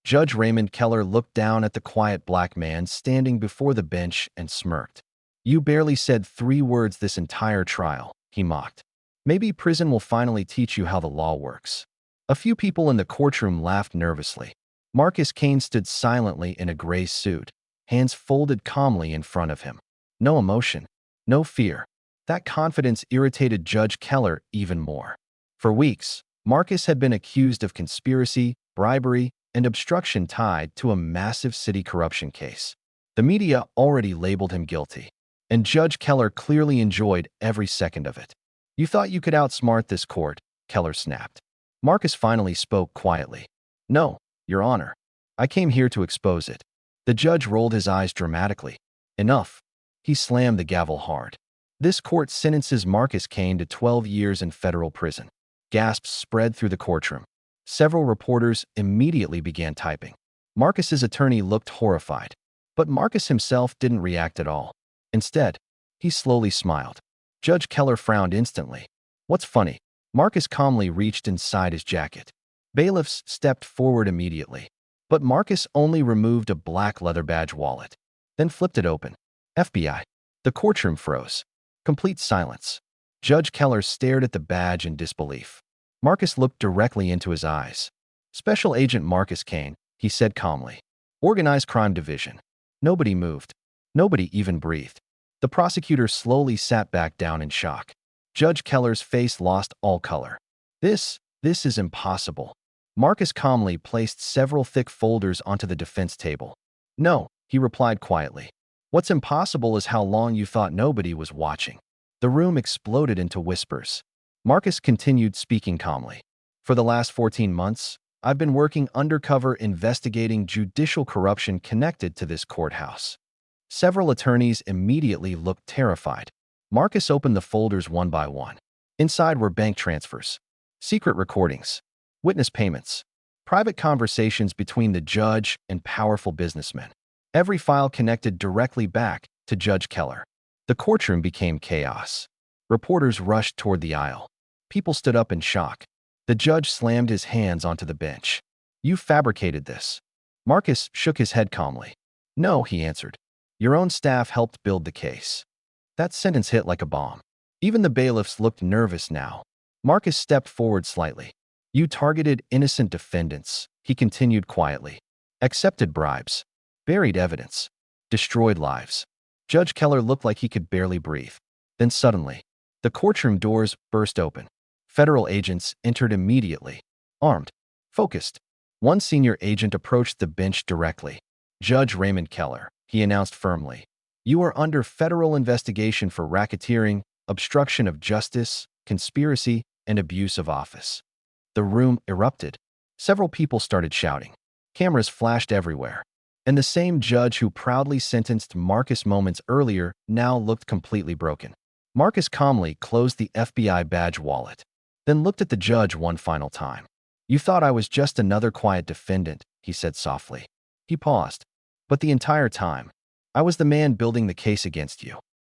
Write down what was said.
Judge Raymond Keller looked down at the quiet black man standing before the bench and smirked. "You barely said 3 words this entire trial," he mocked. "Maybe prison will finally teach you how the law works." A few people in the courtroom laughed nervously. Marcus Kane stood silently in a gray suit, hands folded calmly in front of him. No emotion, no fear. That confidence irritated Judge Keller even more. For weeks, Marcus had been accused of conspiracy, bribery, and obstruction tied to a massive city corruption case. The media already labeled him guilty, and Judge Keller clearly enjoyed every second of it. "You thought you could outsmart this court," Keller snapped. Marcus finally spoke quietly. "No, Your Honor. I came here to expose it." The judge rolled his eyes dramatically. "Enough." He slammed the gavel hard. "This court sentences Marcus Kane to 12 years in federal prison." Gasps spread through the courtroom. Several reporters immediately began typing. Marcus's attorney looked horrified, but Marcus himself didn't react at all. Instead, he slowly smiled. Judge Keller frowned instantly. "What's funny?" Marcus calmly reached inside his jacket. Bailiffs stepped forward immediately, but Marcus only removed a black leather badge wallet, then flipped it open. "FBI." The courtroom froze. Complete silence. Judge Keller stared at the badge in disbelief. Marcus looked directly into his eyes. "Special Agent Marcus Kane," he said calmly. "Organized Crime Division." Nobody moved. Nobody even breathed. The prosecutor slowly sat back down in shock. Judge Keller's face lost all color. This is impossible." Marcus calmly placed several thick folders onto the defense table. "No," he replied quietly. "What's impossible is how long you thought nobody was watching." The room exploded into whispers. Marcus continued speaking calmly. "For the last 14 months, I've been working undercover investigating judicial corruption connected to this courthouse." Several attorneys immediately looked terrified. Marcus opened the folders one by one. Inside were bank transfers, secret recordings, witness payments, private conversations between the judge and powerful businessmen. Every file connected directly back to Judge Keller. The courtroom became chaos. Reporters rushed toward the aisle. People stood up in shock. The judge slammed his hands onto the bench. "You fabricated this." Marcus shook his head calmly. "No," he answered. "Your own staff helped build the case." That sentence hit like a bomb. Even the bailiffs looked nervous now. Marcus stepped forward slightly. "You targeted innocent defendants," he continued quietly. "Accepted bribes, buried evidence, destroyed lives." Judge Keller looked like he could barely breathe. Then suddenly, the courtroom doors burst open. Federal agents entered immediately, armed, focused. One senior agent approached the bench directly. "Judge Raymond Keller," he announced firmly, "you are under federal investigation for racketeering, obstruction of justice, conspiracy, and abuse of office." The room erupted. Several people started shouting. Cameras flashed everywhere. And the same judge who proudly sentenced Marcus moments earlier now looked completely broken. Marcus calmly closed the FBI badge wallet, then looked at the judge one final time. "You thought I was just another quiet defendant," he said softly. He paused. "But the entire time, I was the man building the case against you."